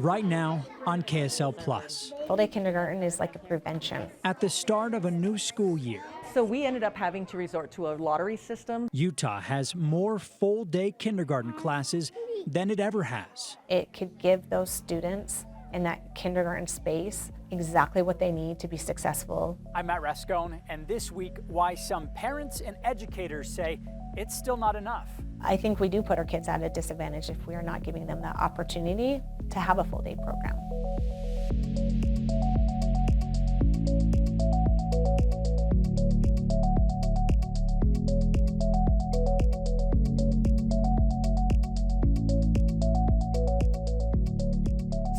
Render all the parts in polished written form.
right now on KSL Plus. Full-day kindergarten is like a prevention. At the start of a new school year, so we ended up having to resort to a lottery system. Utah has more full-day kindergarten classes than it ever has. It could give those students in that kindergarten space exactly what they need to be successful. I'm Matt Rascone, and this week, why some parents and educators say it's still not enough. I think we do put our kids at a disadvantage if we are not giving them that opportunity to have a full-day program.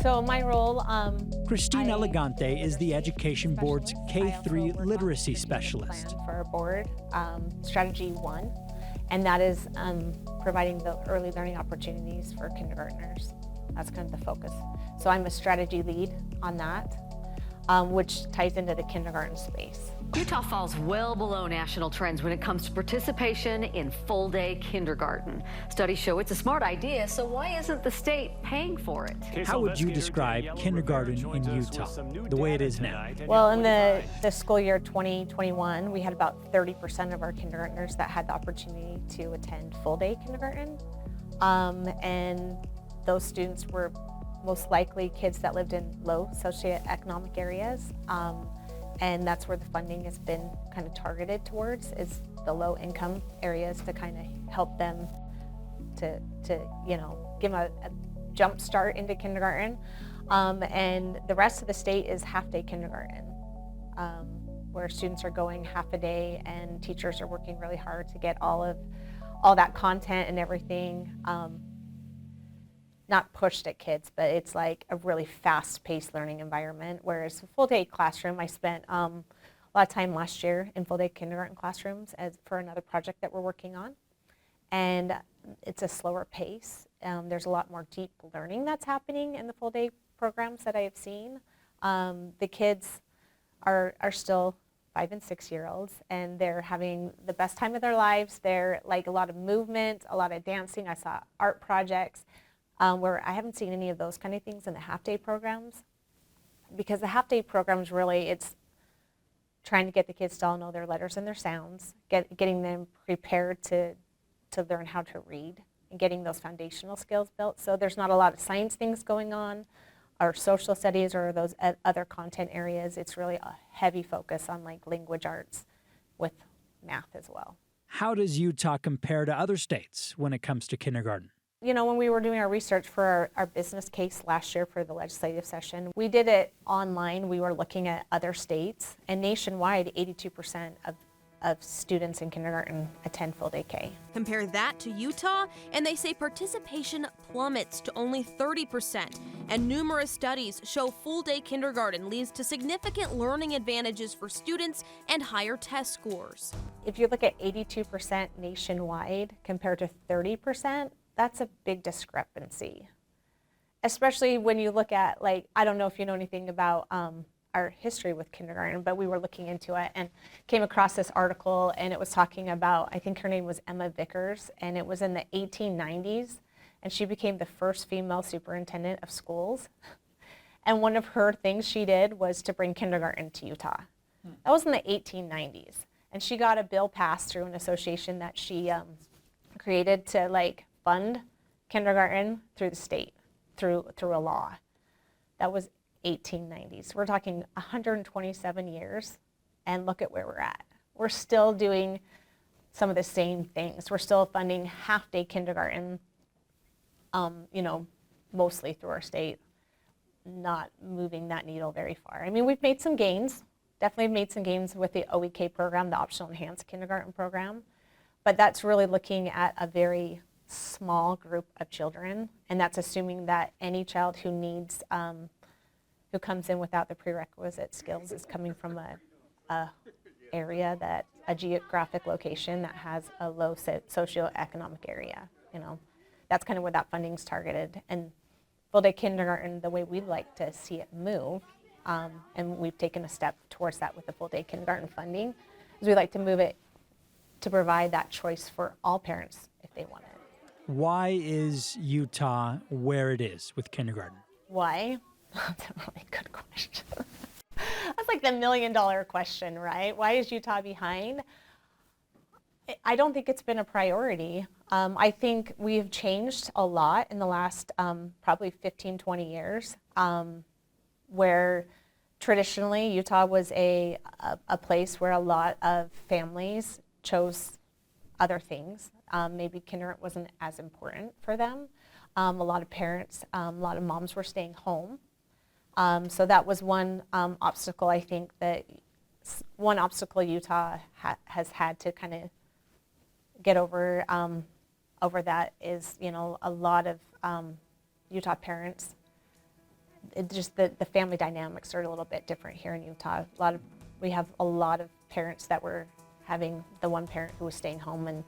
So my role, Christina Elegante is the Education Board's K-3 literacy specialist. For our board, strategy 1, and that is providing the early learning opportunities for kindergartners. That's kind of the focus. So I'm a strategy lead on that, which ties into the kindergarten space. Utah falls well below national trends when it comes to participation in full-day kindergarten. Studies show it's a smart idea, so why isn't the state paying for it? How would you describe kindergarten in Utah, the way it is now? Well, in the school year 2021, we had about 30% of our kindergartners that had the opportunity to attend full-day kindergarten. And those students were most likely kids that lived in low socioeconomic areas. And that's where the funding has been kind of targeted towards, is the low income areas, to kind of help them to give them a jump start into kindergarten. And the rest of the state is half-day kindergarten, where students are going half a day and teachers are working really hard to get all that content and everything not pushed at kids, but it's like a really fast-paced learning environment. Whereas a full-day classroom, I spent a lot of time last year in full-day kindergarten classrooms for another project that we're working on. And it's a slower pace. There's a lot more deep learning that's happening in the full-day programs that I have seen. The kids are still 5 and 6 year olds, and they're having the best time of their lives. They're like a lot of movement, a lot of dancing. I saw art projects. Where I haven't seen any of those kind of things in the half-day programs, because the half-day programs really, it's trying to get the kids to all know their letters and their sounds, getting them prepared to learn how to read, and getting those foundational skills built. So there's not a lot of science things going on, or social studies, or those other content areas. It's really a heavy focus on like language arts with math as well. How does Utah compare to other states when it comes to kindergarten? You know, when we were doing our research for our business case last year for the legislative session, we did it online. We were looking at other states, and nationwide, 82% of students in kindergarten attend full-day K. Compare that to Utah, and they say participation plummets to only 30%. And numerous studies show full-day kindergarten leads to significant learning advantages for students and higher test scores. If you look at 82% nationwide compared to 30%, that's a big discrepancy, especially when you look at, like, I don't know if you know anything about our history with kindergarten, but we were looking into it and came across this article, and it was talking about, I think her name was Emma Vickers, and it was in the 1890s, and she became the first female superintendent of schools. And one of her things she did was to bring kindergarten to Utah. That was in the 1890s. And she got a bill passed through an association that she created to, like, fund kindergarten through the state, through a law. That was 1890s. We're talking 127 years, and look at where we're at. We're still doing some of the same things. We're still funding half-day kindergarten, mostly through our state, not moving that needle very far. I mean, we've made some gains, definitely made some gains with the OEK program, the Optional Enhanced Kindergarten Program, but that's really looking at a very small group of children, and that's assuming that any child who needs, who comes in without the prerequisite skills is coming from a area, that a geographic location that has a low socioeconomic area. That's kind of where that funding's targeted. And full-day kindergarten, the way we'd like to see it move, and we've taken a step towards that with the full-day kindergarten funding, is we'd like to move it to provide that choice for all parents if they want it. Why is Utah where it is with kindergarten? Why? That's a really good question. That's like the $1 million question, right? Why is Utah behind? I don't think it's been a priority. I think we've changed a lot in the last probably 15, 20 years, where traditionally Utah was a place where a lot of families chose other things. Maybe kindergarten wasn't as important for them. A lot of parents, a lot of moms were staying home. So that was one obstacle, I think, one obstacle Utah has had to kind of get over that is, you know, a lot of Utah parents, just the family dynamics are a little bit different here in Utah. We have a lot of parents that were having the one parent who was staying home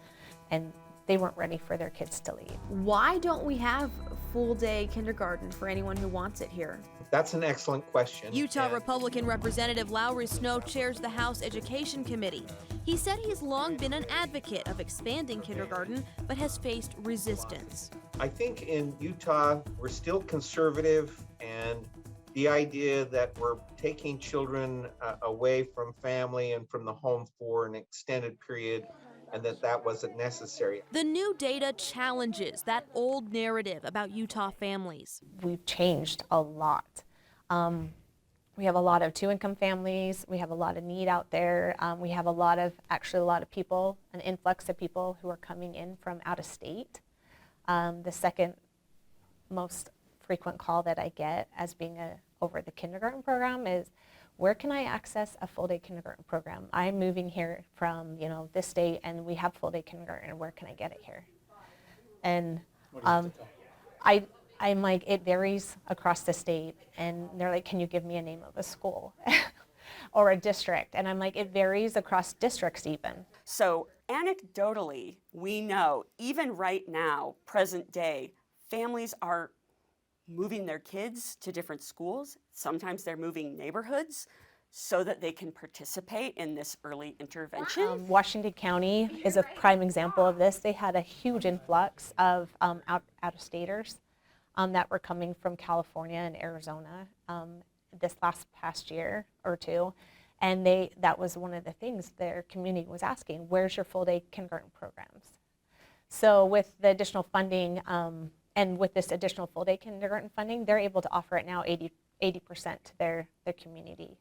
and they weren't ready for their kids to leave. Why don't we have full-day kindergarten for anyone who wants it here? That's an excellent question. Utah Republican Representative Lowry Snow chairs the House Education Committee. He said he's long been an advocate of expanding kindergarten, but has faced resistance. I think in Utah, we're still conservative, and the idea that we're taking children away from family and from the home for an extended period, and that wasn't necessary. The new data challenges that old narrative about Utah families. We've changed a lot. We have a lot of two-income families. We have a lot of need out there. We have a lot of people, an influx of people who are coming in from out of state. The second most frequent call that I get as being over the kindergarten program is, where can I access a full-day kindergarten program? I'm moving here from, you know, this state, and we have full-day kindergarten. Where can I get it here? And I'm like, it varies across the state, and they're like, can you give me a name of a school or a district? And I'm like, it varies across districts even. So anecdotally, we know even right now, present day, families are moving their kids to different schools. Sometimes they're moving neighborhoods so that they can participate in this early intervention. Washington County is a prime example of this. They had a huge influx of out-of-staters that were coming from California and Arizona this past year or two. And that was one of the things their community was asking, where's your full-day kindergarten programs? So with the additional funding, and with this additional full-day kindergarten funding, they're able to offer it now 80% to their community.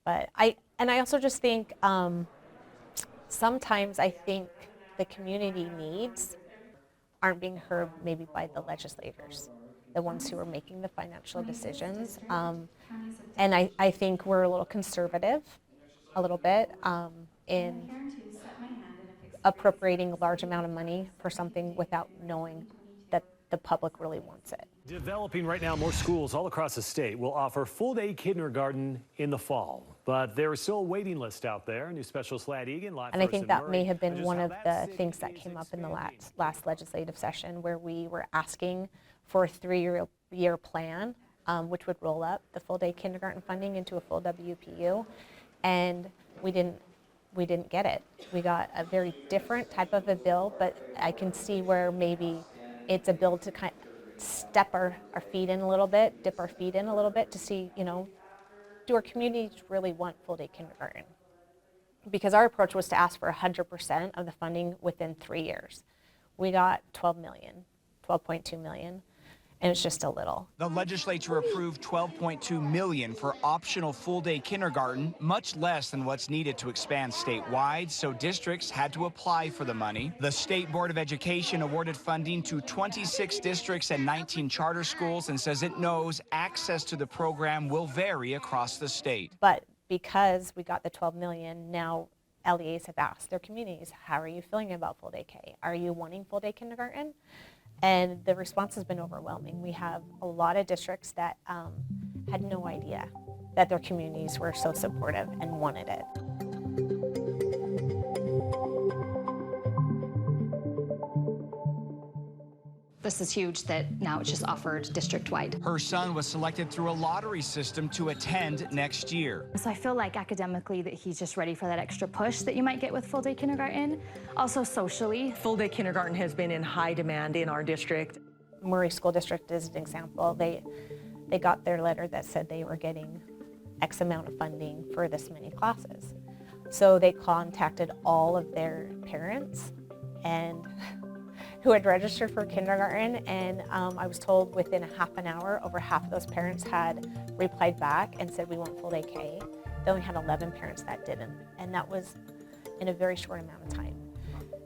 But I also just think sometimes I think the community needs aren't being heard maybe by the legislators, the ones who are making the financial decisions. And I think we're a little conservative, a little bit, in appropriating a large amount of money for something without knowing that the public really wants it. Developing right now, more schools all across the state will offer full-day kindergarten in the fall. But there is still a waiting list out there. New specialist Ladd Egan, live. And I think that may have been one of the things that came up in the last legislative session, where we were asking for a 3-year plan, which would roll up the full-day kindergarten funding into a full WPU, and we didn't get it. We got a very different type of a bill, but I can see where maybe it's a bill to kind of step our feet in a little bit, dip our feet in a little bit to see, you know, do our communities really want full-day kindergarten? Because our approach was to ask for 100% of the funding within 3 years. We got 12.2 million, and it's just a little. The legislature approved $12.2 million for optional full-day kindergarten, much less than what's needed to expand statewide, so districts had to apply for the money. The State Board of Education awarded funding to 26 districts and 19 charter schools and says it knows access to the program will vary across the state. But because we got the 12 million, now LEAs have asked their communities, how are you feeling about full-day K? Are you wanting full-day kindergarten? And the response has been overwhelming. We have a lot of districts that had no idea that their communities were so supportive and wanted it. This is huge that now it's just offered district-wide. Her son was selected through a lottery system to attend next year. So I feel like academically that he's just ready for that extra push that you might get with full-day kindergarten. Also socially. Full-day kindergarten has been in high demand in our district. Murray School District is an example. they got their letter that said they were getting X amount of funding for this many classes. So they contacted all of their parents and who had registered for kindergarten, and I was told within a half an hour, over half of those parents had replied back and said, we want full day K. They only had 11 parents that didn't, and that was in a very short amount of time.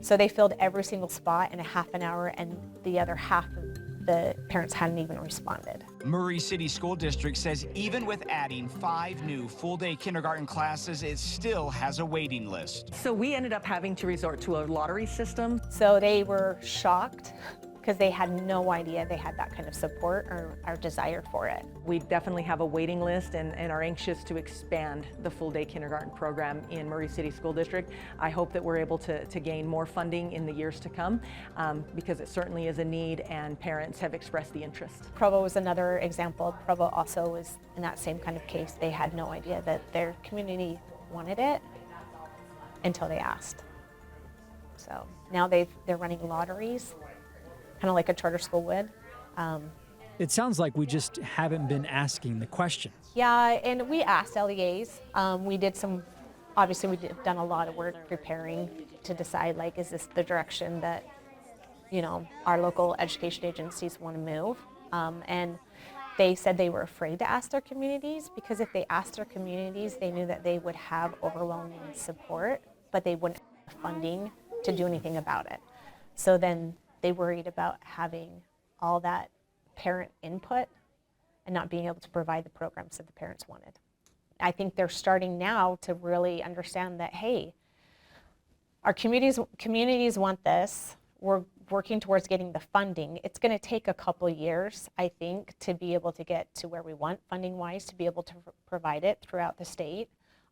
So they filled every single spot in a half an hour, and the other half of the parents hadn't even responded. Murray City School District says even with adding 5 new full-day kindergarten classes, it still has a waiting list. So we ended up having to resort to a lottery system. So they were shocked because they had no idea they had that kind of support or desire for it. We definitely have a waiting list and are anxious to expand the full-day kindergarten program in Murray City School District. I hope that we're able to gain more funding in the years to come because it certainly is a need and parents have expressed the interest. Provo was another example. Provo also was in that same kind of case. They had no idea that their community wanted it until they asked. So now they're running lotteries, kind of like a charter school would. It sounds like we just haven't been asking the questions. Yeah, and we asked LEAs. Obviously we've done a lot of work preparing to decide, like, is this the direction that, our local education agencies want to move? And they said they were afraid to ask their communities because if they asked their communities, they knew that they would have overwhelming support, but they wouldn't have funding to do anything about it. So then they worried about having all that parent input and not being able to provide the programs that the parents wanted. I think they're starting now to really understand that, hey, our communities want this. We're working towards getting the funding. It's going to take a couple years, I think, to be able to get to where we want funding-wise, to be able to provide it throughout the state.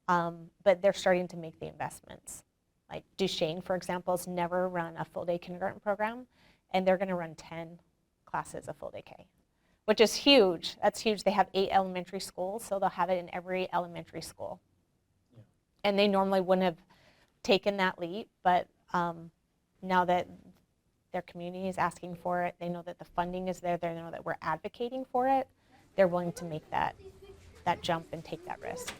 But they're starting to make the investments. Like Duchesne, for example, has never run a full-day kindergarten program, and they're going to run 10 classes of full-day K, which is huge. That's huge. They have 8 elementary schools, so they'll have it in every elementary school. Yeah. And they normally wouldn't have taken that leap, but now that their community is asking for it, they know that the funding is there, they know that we're advocating for it, they're willing to make that jump and take that risk.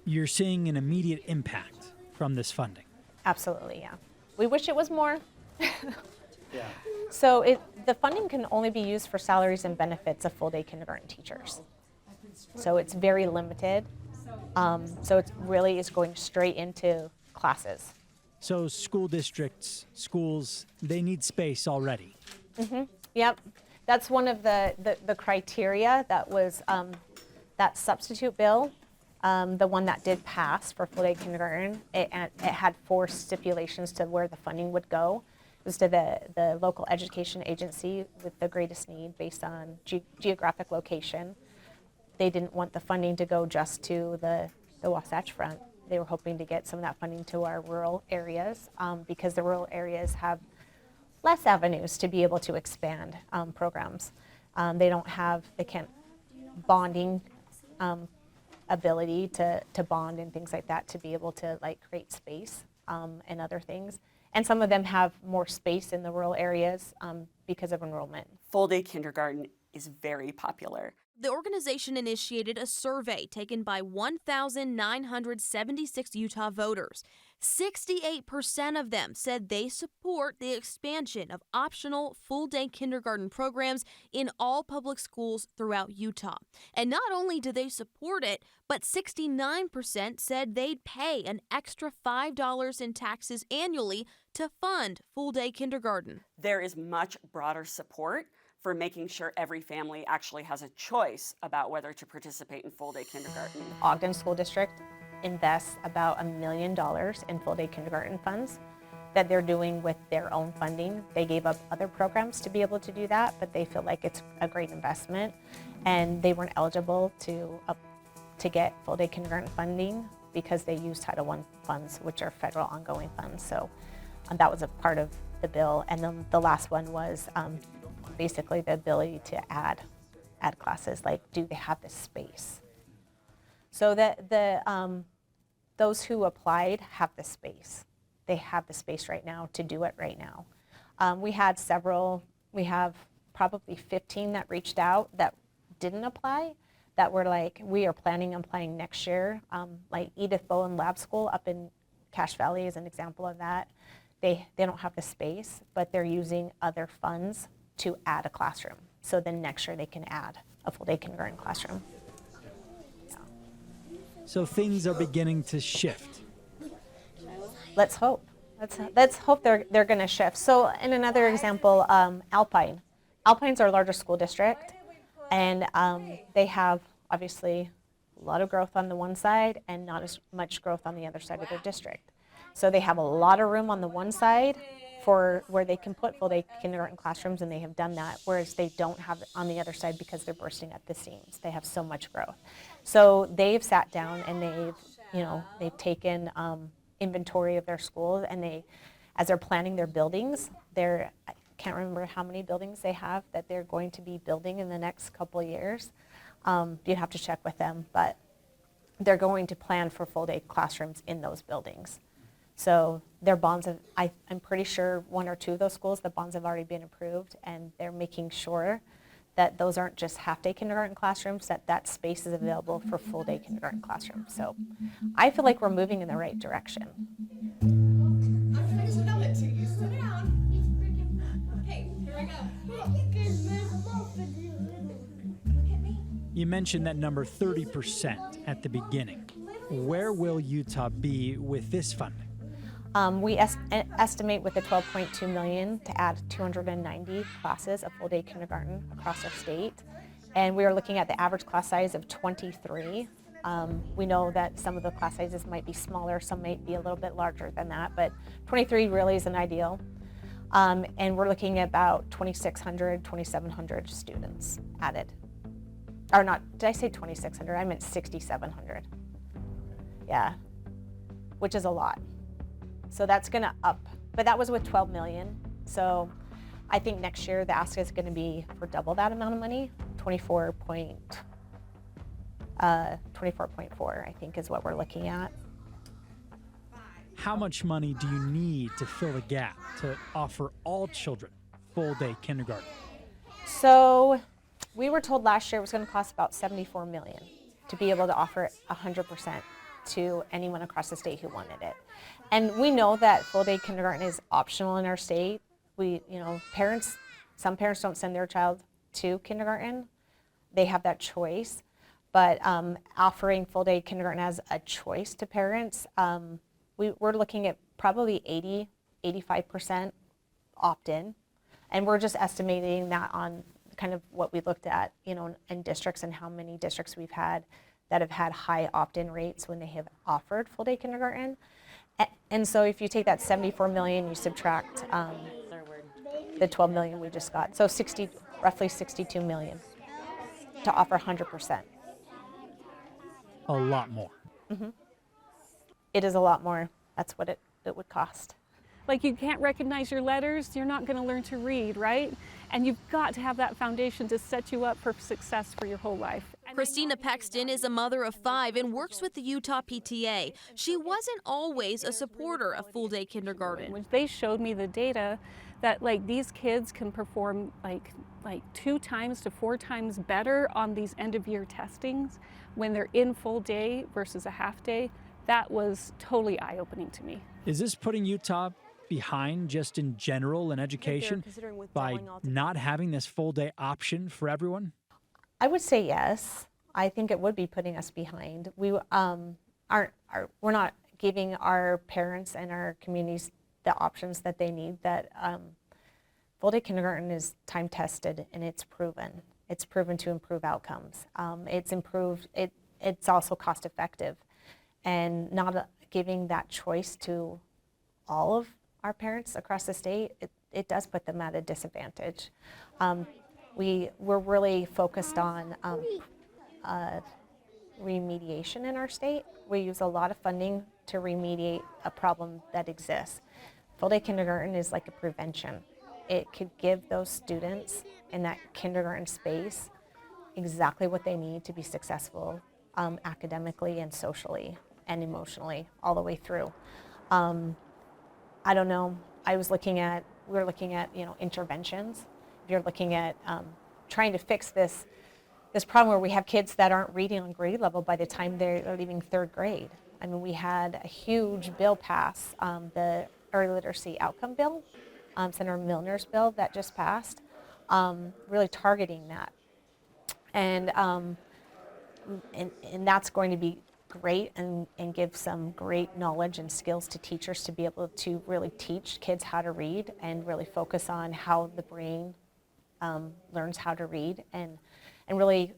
You're seeing an immediate impact from this funding. Absolutely, yeah. We wish it was more. Yeah. So the funding can only be used for salaries and benefits of full-day kindergarten teachers. So it's very limited. So it really is going straight into classes. So school districts, schools, they need space already. Mm-hmm. Yep. That's one of the criteria that was that substitute bill, the one that did pass for full-day kindergarten. It had 4 stipulations to where the funding would go. It was to the local education agency with the greatest need based on geographic location. They didn't want the funding to go just to the Wasatch Front. They were hoping to get some of that funding to our rural areas because the rural areas have less avenues to be able to expand programs. They can't bonding ability to bond and things like that to be able to create space and other things. And some of them have more space in the rural areas because of enrollment. Full-day kindergarten is very popular. The organization initiated a survey taken by 1,976 Utah voters. 68% of them said they support the expansion of optional full-day kindergarten programs in all public schools throughout Utah. And not only do they support it, but 69% said they'd pay an extra $5 in taxes annually to fund full-day kindergarten. There is much broader support for making sure every family actually has a choice about whether to participate in full-day kindergarten. Ogden School District invests about $1 million in full-day kindergarten funds that they're doing with their own funding. They gave up other programs to be able to do that, but they feel like it's a great investment, and they weren't eligible to get full-day kindergarten funding because they use Title I funds, which are federal ongoing funds. So that was a part of the bill. And then the last one was basically the ability to add classes, like do they have the space? So that those who applied have the space. They have the space right now to do it right now. We have probably 15 that reached out that didn't apply that were like, we are planning on applying next year. Like Edith Bowen Lab School up in Cache Valley is an example of that. They don't have the space, but they're using other funds to add a classroom. So then next year they can add a full day kindergarten classroom. Yeah. So things are beginning to shift. Let's hope. Let's hope they're going to shift. So in another example, Alpine. Alpine's our largest school district, and they have obviously a lot of growth on the one side and not as much growth on the other side of their district. So they have a lot of room on the one side for where they can put full day kindergarten classrooms, and they have done that, whereas they don't have it on the other side because they're bursting at the seams. They have so much growth. So they've sat down and they've taken inventory of their schools, and as they're planning their buildings, I can't remember how many buildings they have that they're going to be building in the next couple of years. You'd have to check with them, but they're going to plan for full day classrooms in those buildings. So their bonds I'm pretty sure one or two of those schools, the bonds have already been approved, and they're making sure that those aren't just half-day kindergarten classrooms, that space is available for full-day kindergarten classrooms. So I feel like we're moving in the right direction. I'm trying to spell it to you. Sit down. Okay, here we go. Look at me. You mentioned that number 30% at the beginning. Where will Utah be with this funding? We estimate with the $12.2 million to add 290 classes of full-day kindergarten across our state. And we are looking at the average class size of 23. We know that some of the class sizes might be smaller, some might be a little bit larger than that, but 23 really is an ideal. And we're looking at about 2,600, 2,700 students added. Or not, did I say 2,600? I meant 6,700. Yeah, which is a lot. So that's going to up, but that was with 12 million. So I think next year the ask is going to be for double that amount of money, 24.4, I think is what we're looking at. How much money do you need to fill the gap to offer all children full-day kindergarten? So we were told last year it was going to cost about $74 million to be able to offer it 100% to anyone across the state who wanted it. And we know that full-day kindergarten is optional in our state. Some parents don't send their child to kindergarten. They have that choice. But offering full-day kindergarten as a choice to parents, we're looking at probably 85% opt-in. And we're just estimating that on kind of what we looked at, in districts and how many districts we've had that have had high opt-in rates when they have offered full-day kindergarten. And so if you take that 74 million, you subtract the 12 million we just got, so roughly 62 million to offer 100%. A lot more. Mm-hmm. It is a lot more. That's what it would cost. Like, you can't recognize your letters, you're not going to learn to read, right? And you've got to have that foundation to set you up for success for your whole life. Christina Pexton is a mother of 5 and works with the Utah PTA. She wasn't always a supporter of full-day kindergarten. When they showed me the data that these kids can perform like 2 times to 4 times better on these end-of-year testings when they're in full day versus a half day, that was totally eye-opening to me. Is this putting Utah behind just in general in education by not having this full day option for everyone? I would say yes. I think it would be putting us behind. We we're not giving our parents and our communities the options that they need. That full day kindergarten is time tested and it's proven. It's proven to improve outcomes. It's also cost effective, and not giving that choice to all of our parents across the state, it does put them at a disadvantage. We're really focused on remediation in our state. We use a lot of funding to remediate a problem that exists. Full-day kindergarten is like a prevention. It could give those students in that kindergarten space exactly what they need to be successful academically and socially and emotionally all the way through. I don't know. We were looking at interventions. If you're looking at trying to fix this this problem where we have kids that aren't reading on grade level by the time they're leaving 3rd grade. I mean, we had a huge bill pass, the early literacy outcome bill, Senator Milner's bill that just passed, really targeting that. And that's going to be great and give some great knowledge and skills to teachers to be able to really teach kids how to read and really focus on how the brain learns how to read and really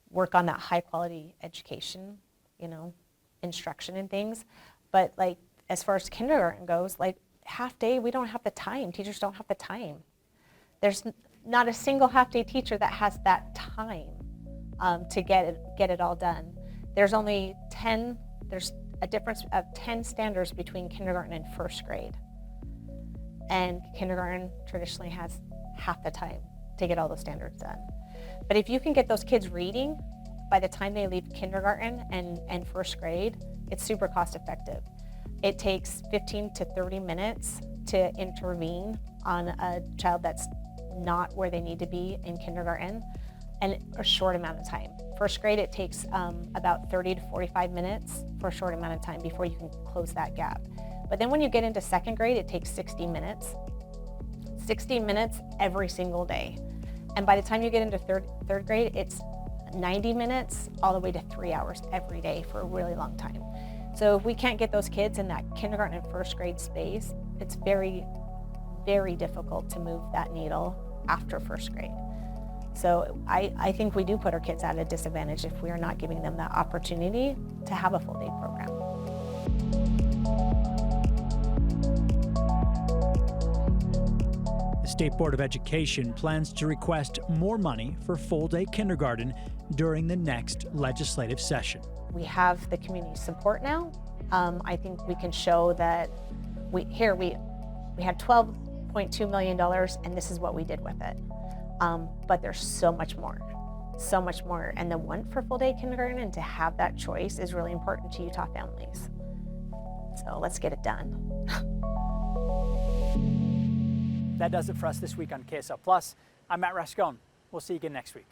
work on that high quality education, instruction and things. But like, as far as kindergarten goes, like half day, we don't have the time. Teachers don't have the time. There's not a single half day teacher that has that time to get it all done. There's only 10, there's a difference of 10 standards between kindergarten and 1st grade. And kindergarten traditionally has half the time to get all those standards done. But if you can get those kids reading by the time they leave kindergarten and 1st grade, it's super cost effective. It takes 15 to 30 minutes to intervene on a child that's not where they need to be in kindergarten, and a short amount of time. 1st grade, it takes about 30 to 45 minutes for a short amount of time before you can close that gap. But then when you get into 2nd grade, it takes 60 minutes. 60 minutes every single day. And by the time you get into third grade, it's 90 minutes all the way to 3 hours every day for a really long time. So if we can't get those kids in that kindergarten and 1st grade space, it's very, very difficult to move that needle after 1st grade. So I think we do put our kids at a disadvantage if we are not giving them that opportunity to have a full day program. The State Board of Education plans to request more money for full day kindergarten during the next legislative session. We have the community support now. I think we can show that we had $12.2 million and this is what we did with it. But there's so much more. And the want for full day kindergarten and to have that choice is really important to Utah families. So let's get it done. That does it for us this week on KSL Plus. I'm Matt Rascone. We'll see you again next week.